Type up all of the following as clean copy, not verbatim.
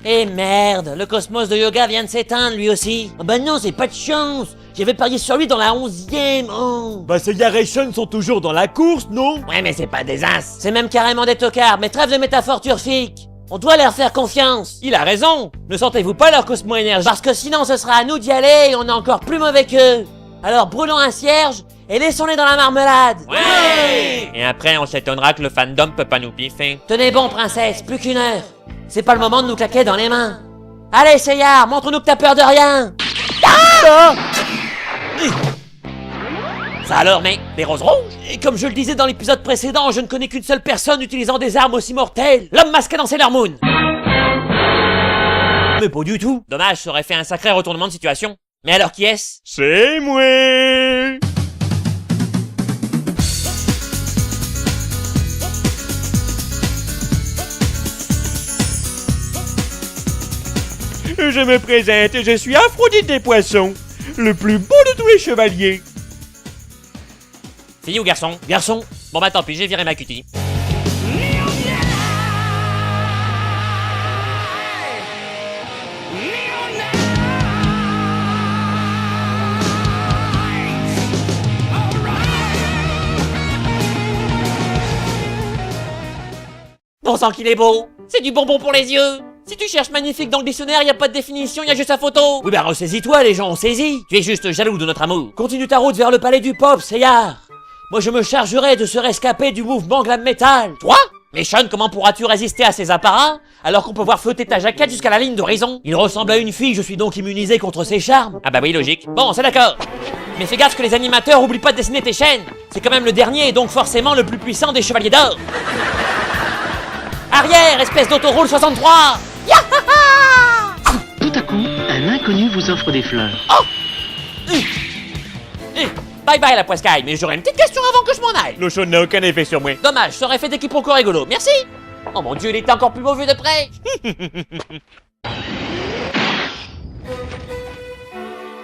Eh merde, le cosmos de yoga vient de s'éteindre lui aussi. Oh bah non, c'est pas de chance. J'avais parié sur lui dans la 11e. Oh. Bah ces Yaration sont toujours dans la course, non? Ouais, mais c'est pas des as. C'est même carrément des tocards, mais trêve de métaphores turfiques. On doit leur faire confiance. Il a raison. Ne sentez-vous pas leur cosmo-énergie? Parce que sinon ce sera à nous d'y aller et on est encore plus mauvais qu'eux. Alors brûlons un cierge et laissons-les dans la marmelade. Ouais. Et après, on s'étonnera que le fandom peut pas nous piffer. Tenez bon, princesse, plus qu'une heure. C'est pas le moment de nous claquer dans les mains. Allez, Seyard, montre-nous que t'as peur de rien. Ça alors, mec, des roses rouges? Et comme je le disais dans l'épisode précédent, je ne connais qu'une seule personne utilisant des armes aussi mortelles. L'homme masqué dans Sailor Moon. Mais pas du tout. Dommage, ça aurait fait un sacré retournement de situation. Mais alors qui est-ce? C'est moi. Je me présente, je suis Aphrodite des poissons, le plus beau de tous les chevaliers. Fille ou garçon? Garçon. Bon bah tant pis, j'ai viré ma cutie. Bon sang qu'il est beau. C'est du bonbon pour les yeux. Si tu cherches magnifique dans le dictionnaire, y a pas de définition, y a juste sa photo. Oui bah ressaisis-toi, les gens ont saisi. Tu es juste jaloux de notre amour. Continue ta route vers le palais du pop, Seyard. Moi je me chargerai de se rescaper du mouvement glam metal. Toi? Mais Sean, comment pourras-tu résister à ces apparats alors qu'on peut voir flotter ta jaquette jusqu'à la ligne d'horizon? Il ressemble à une fille, je suis donc immunisé contre ses charmes. Ah bah oui, logique. Bon, c'est d'accord. Mais fais gaffe que les animateurs oublient pas de dessiner tes chaînes. C'est quand même le dernier et donc forcément le plus puissant des chevaliers d'or. Arrière, espèce d'autoroule 63. Tout à coup, un inconnu vous offre des fleurs. Bye bye la poiscaille, mais j'aurais une petite question avant que je m'en aille. L'eau chaude n'a aucun effet sur moi. Dommage, ça aurait fait des quiproquos rigolos, merci. Oh mon dieu, il était encore plus beau vu de près.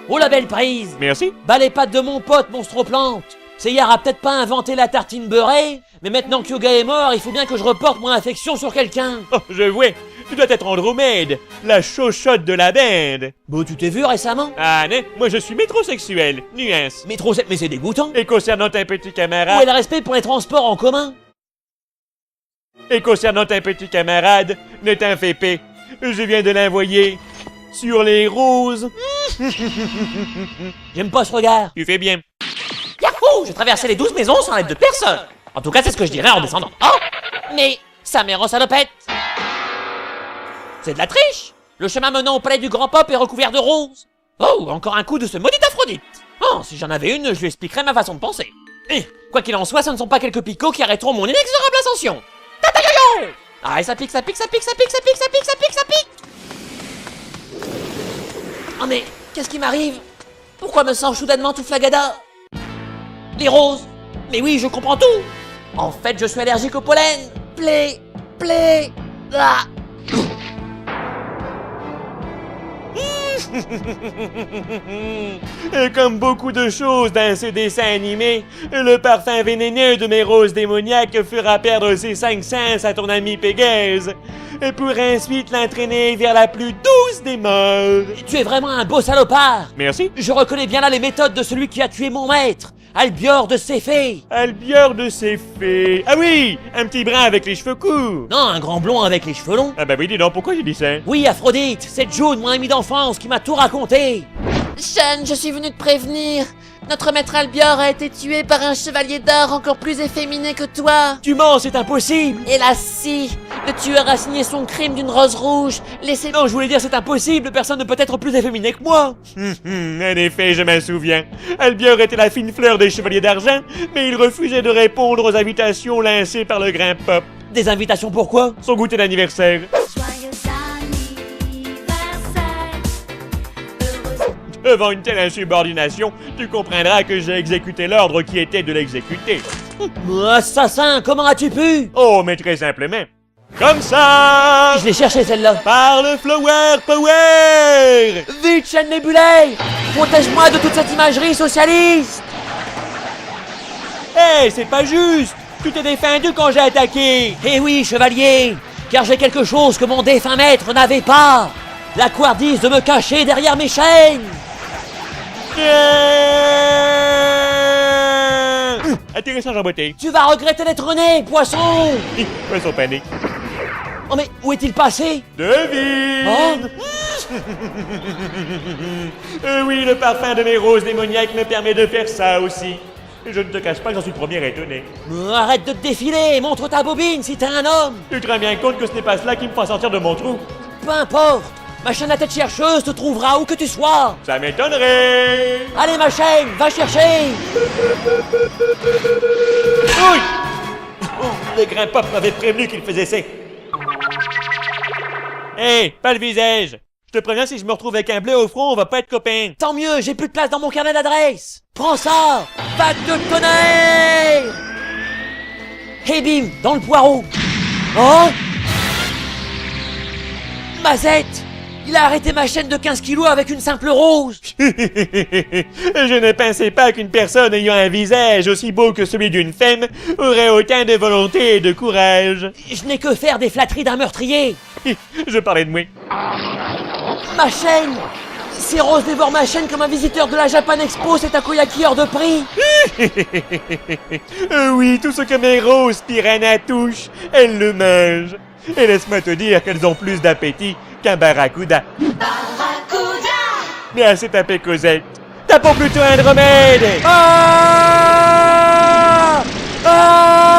Oh la belle prise. Merci. Bah les pattes de mon pote Monstroplante. Seyard a peut-être pas inventé la tartine beurrée, mais maintenant que Yoga est mort, il faut bien que je reporte mon affection sur quelqu'un. Oh, je vois. Tu dois être Andromède, la chauchotte de la bande. Bon, tu t'es vu récemment? Ah, non, moi je suis métrosexuel. Nuance. Mais trop, mais c'est dégoûtant. Et concernant un petit Où est camarade... le respect pour les transports en commun? Et concernant un petit camarade, ne t'en fais pas. Je viens de l'envoyer sur les roses. J'aime pas ce regard. Tu fais bien. Yahoo! J'ai traversé les 12 maisons sans l'aide de personne. En tout cas, c'est ce que je dirais en descendant. Oh! Mais sa mère en salopette. C'est de la triche. Le chemin menant au palais du Grand Pop est recouvert de roses. Oh, encore un coup de ce maudit Aphrodite. Oh, si j'en avais une, je lui expliquerais ma façon de penser. Quoi qu'il en soit, ce ne sont pas quelques picots qui arrêteront mon inexorable ascension. Tata yo-yo! Ah, et ça pique, ça pique, ça pique, ça pique, ça pique, ça pique, ça pique, ça pique. Oh mais, qu'est-ce qui m'arrive? Pourquoi me sens soudainement tout flagada? Les roses. Mais oui, je comprends tout. En fait, je suis allergique au pollen. Ah. Et comme beaucoup de choses dans ce dessin animé, le parfum vénéneux de mes roses démoniaques fera perdre ses 5 sens à ton ami Pégase, pour ensuite l'entraîner vers la plus douce des morts. Tu es vraiment un beau salopard. Merci. Je reconnais bien là les méthodes de celui qui a tué mon maître, Albior de Céphée. Albior de Céphée. Ah oui, un petit brun avec les cheveux courts. Non, un grand blond avec les cheveux longs. Ah bah oui, dis donc, pourquoi j'ai dit ça? Oui, Aphrodite, c'est June, mon ami d'enfance, qui m'a tout raconté. Sean, je suis venu te prévenir. Notre maître Albior a été tué par un chevalier d'or encore plus efféminé que toi. Tu mens, c'est impossible. Hélas si, le tueur a signé son crime d'une rose rouge. Laissez... Non, je voulais dire c'est impossible, personne ne peut être plus efféminé que moi. En effet, je m'en souviens. Albior était la fine fleur des chevaliers d'argent, mais il refusait de répondre aux invitations lancées par le grand pop. Des invitations pourquoi? Son goûter d'anniversaire. Devant une telle insubordination, tu comprendras que j'ai exécuté l'ordre qui était de l'exécuter. Assassin, comment as-tu pu? Oh, mais très simplement. Comme ça! Je l'ai cherché celle-là. Par le Flower Power! Vite, chaîne Nébulée! Protège-moi de toute cette imagerie socialiste! Hey, c'est pas juste! Tu t'es défendu quand j'ai attaqué! Eh oui, chevalier! car j'ai quelque chose que mon défunt maître n'avait pas. La couardise de me cacher derrière mes chaînes. Atterrissage en beauté. Tu vas regretter d'être né, poisson. Poisson panique. Oh mais où est-il passé? Devine! Oh. Oui, le parfum de mes roses démoniaques me permet de faire ça aussi. Et je ne te cache pas que j'en suis le premier étonné. Arrête de te défiler, montre ta bobine si t'es un homme. Tu te rends bien compte que ce n'est pas cela qui me fera sortir de mon trou? Peu importe, ma chaîne à tête chercheuse te trouvera où que tu sois. Ça m'étonnerait! Allez ma chaîne, va chercher. Oui! Oh, le grand pop m'avait prévenu qu'il faisait ça. Hé, pas le visage! Je te préviens, si je me retrouve avec un bleu au front, on va pas être copains. Tant mieux, j'ai plus de place dans mon carnet d'adresse. Prends ça, vague de tonnerre. Et bim, dans le poireau. Oh! Mazette! Il a arrêté ma chaîne de 15 kilos avec une simple rose. Je ne pensais pas qu'une personne ayant un visage aussi beau que celui d'une femme aurait autant de volonté et de courage. Je n'ai que faire des flatteries d'un meurtrier. Je parlais de moi. Ma chaîne! Ces roses dévorent ma chaîne comme un visiteur de la Japan Expo, c'est un koyaki hors de prix. Oui, tout ce que mes roses piranha touchent, elles le mangent. Et laisse-moi te dire qu'elles ont plus d'appétit qu'un barracuda. Mais assez tapé Cosette. Tapons plutôt Andromède. Ah! Ah!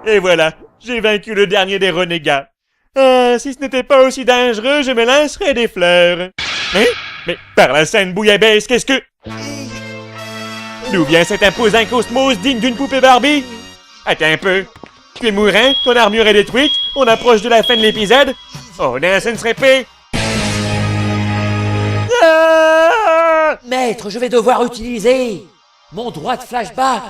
Et voilà, j'ai vaincu le dernier des renégats. Ah, si ce n'était pas aussi dangereux, je me lancerais des fleurs. Hein? Mais par la scène bouillabaisse, qu'est-ce que... D'où vient cet imposant cosmos digne d'une poupée Barbie? Attends un peu. Tu es mourant, ton armure est détruite, on approche de la fin de l'épisode. Oh non, ce ne serait pas... Ah! Maître, je vais devoir utiliser mon droit de flashback.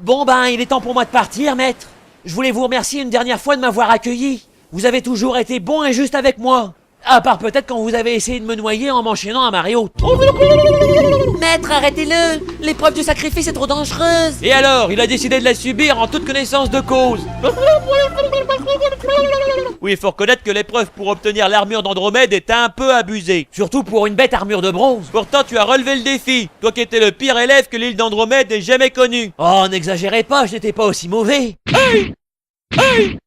Bon ben, il est temps pour moi de partir, maître. Je voulais vous remercier une dernière fois de m'avoir accueilli. Vous avez toujours été bon et juste avec moi. À part peut-être quand vous avez essayé de me noyer en m'enchaînant à Mario. Maître, arrêtez-le. L'épreuve du sacrifice est trop dangereuse. Et alors, il a décidé de la subir en toute connaissance de cause. Oui, il faut reconnaître que l'épreuve pour obtenir l'armure d'Andromède est un peu abusée. Surtout pour une bête armure de bronze. Pourtant, tu as relevé le défi. Toi qui étais le pire élève que l'île d'Andromède ait jamais connu. Oh, n'exagérez pas, je n'étais pas aussi mauvais. Hey! Hey!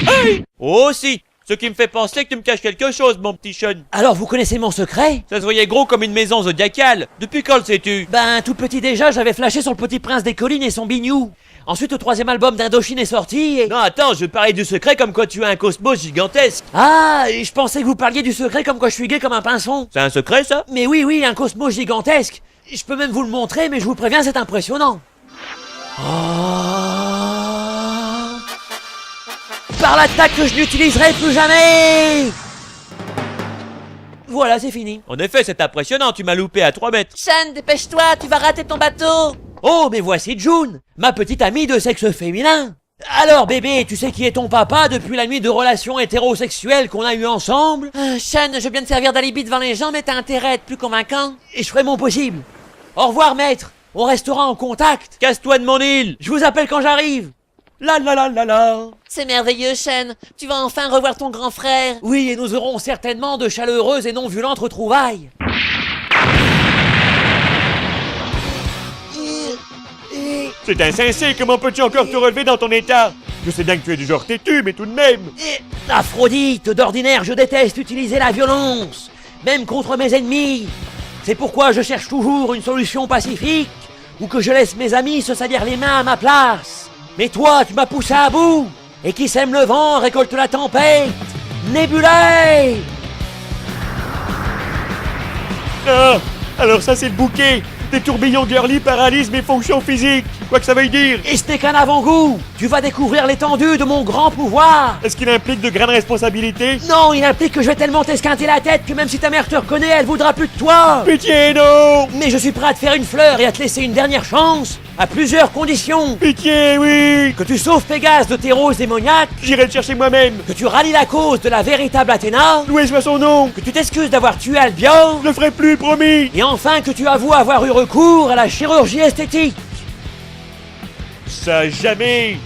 Hey! Oh si! Ce qui me fait penser que tu me caches quelque chose, mon petit Sean. Alors, vous connaissez mon secret? Ça se voyait gros comme une maison zodiacale. Depuis quand le sais-tu? Ben, tout petit déjà, j'avais flashé sur le petit prince des collines et son bignou. Ensuite, le 3e album d'Indochine est sorti et... Non, attends, je parlais du secret comme quoi tu as un cosmos gigantesque. Ah, et je pensais que vous parliez du secret comme quoi je suis gay comme un pinson. C'est un secret, ça? Mais oui, oui, un cosmos gigantesque. Je peux même vous le montrer, mais je vous préviens, c'est impressionnant. Oh... Par l'attaque que je n'utiliserai plus jamais. Voilà, c'est fini. En effet, c'est impressionnant, tu m'as loupé à 3 mètres. Shan, dépêche-toi, tu vas rater ton bateau. Oh, mais voici June, ma petite amie de sexe féminin. Alors bébé, tu sais qui est ton papa depuis la nuit de relations hétérosexuelles qu'on a eues ensemble? Shan, je viens de servir d'alibi devant les gens, mais t'as intérêt à être plus convaincant. Et je ferai mon possible. Au revoir maître, on restera en contact. Casse-toi de mon île, je vous appelle quand j'arrive. La la la la la. C'est merveilleux, Shen. Tu vas enfin revoir ton grand frère. Oui, et nous aurons certainement de chaleureuses et non violentes retrouvailles. C'est insensé, comment peux-tu encore te relever dans ton état? Je sais bien que tu es du genre têtu, mais tout de même. Aphrodite, d'ordinaire, je déteste utiliser la violence, même contre mes ennemis. C'est pourquoi je cherche toujours une solution pacifique, ou que je laisse mes amis se salir les mains à ma place. Mais toi, tu m'as poussé à bout. Et qui sème le vent récolte la tempête. Nébulée. Ah, alors ça c'est le bouquet. Des tourbillons girly paralysent mes fonctions physiques. Quoi que ça veuille dire. Et ce n'est qu'un avant-goût. Tu vas découvrir l'étendue de mon grand pouvoir. Est-ce qu'il implique de grandes responsabilités? Non, il implique que je vais tellement t'esquinter la tête que même si ta mère te reconnaît, elle voudra plus de toi. Pitié, non. Mais je suis prêt à te faire une fleur et à te laisser une dernière chance. À plusieurs conditions. Pitié, oui. Que tu sauves Pégase de tes roses démoniaques. J'irai le chercher moi-même. Que tu rallies la cause de la véritable Athéna. Loué soit son nom. Que tu t'excuses d'avoir tué Albion. Je le ferai plus, promis. Et enfin que tu avoues avoir eu recours à la chirurgie esthétique. Ça jamais!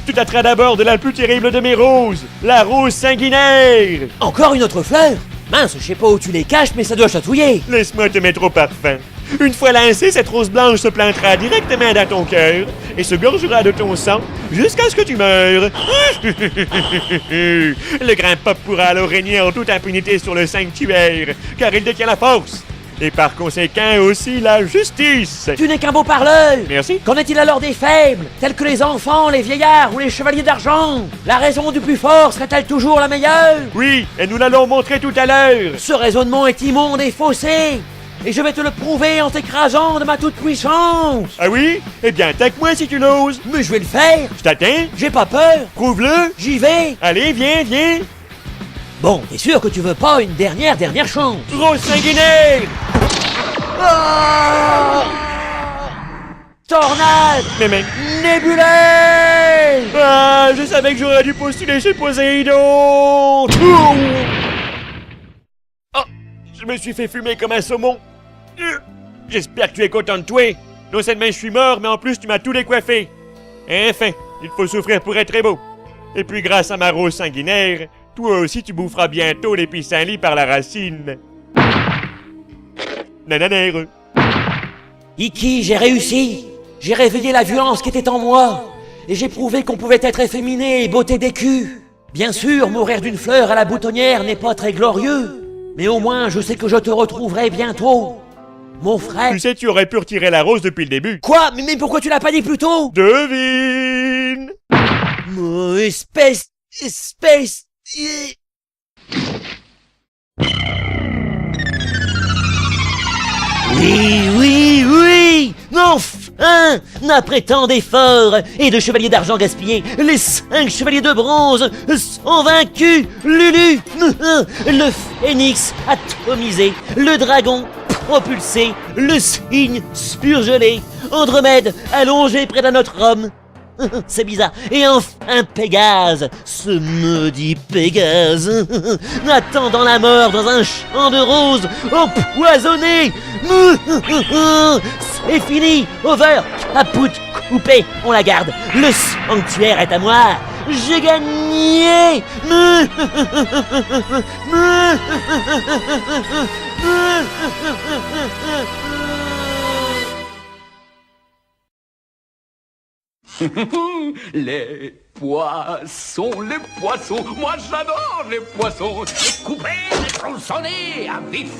Tu t'atteras d'abord de la plus terrible de mes roses, la rose sanguinaire! Encore une autre fleur? Mince, je sais pas où tu les caches, mais ça doit chatouiller. Laisse-moi te mettre au parfum. Une fois lancée, cette rose blanche se plantera directement dans ton cœur et se gorgera de ton sang jusqu'à ce que tu meures. Le grand Pop pourra alors régner en toute impunité sur le sanctuaire, car il détient la force. Et par conséquent aussi la justice. Tu n'es qu'un beau parleur. Merci. Qu'en est-il alors des faibles, tels que les enfants, les vieillards ou les chevaliers d'argent? La raison du plus fort serait-elle toujours la meilleure? Oui, et nous l'allons montrer tout à l'heure. Ce raisonnement est immonde et faussé. Et je vais te le prouver en t'écrasant de ma toute-puissance. Ah oui? Eh bien, attaque-moi si tu l'oses. Mais je vais le faire. Je t'attends. J'ai pas peur. Prouve-le. J'y vais. Allez, viens, viens. Bon, t'es sûr que tu veux pas une dernière chance? Rose sanguinaire. Tornade! Mais mec. Nébuleuse! Ah, je savais que j'aurais dû postuler chez Poséidon. Oh, je me suis fait fumer comme un saumon. J'espère que tu es content de toi. Non seulement je suis mort, mais en plus tu m'as tout décoiffé. Enfin, il faut souffrir pour être très beau. Et puis grâce à ma rose sanguinaire, toi aussi tu boufferas bientôt les pissenlits par la racine. Nananère. Iki, j'ai réussi. J'ai réveillé la violence qui était en moi. Et j'ai prouvé qu'on pouvait être efféminé et beauté d'écu. Bien sûr, mourir d'une fleur à la boutonnière n'est pas très glorieux. Mais au moins, je sais que je te retrouverai bientôt. Mon frère... Tu sais, tu aurais pu retirer la rose depuis le début. Quoi? Mais pourquoi tu l'as pas dit plus tôt? Devine. Oh, espèce... Oui! Enfin! Après tant d'efforts et de chevaliers d'argent gaspillés, les 5 chevaliers de bronze sont vaincus! Lulu! Le phénix atomisé, le dragon propulsé, le cygne surgelé, Andromède allongé près d'un autre homme. C'est bizarre. Et enfin Pégase, ce maudit Pégase, attendant la mort dans un champ de roses empoisonné. C'est fini, over, caput, coupé, on la garde. Le sanctuaire est à moi. J'ai gagné. Les poissons, moi j'adore les poissons. Coupés, tronçonnés à vif,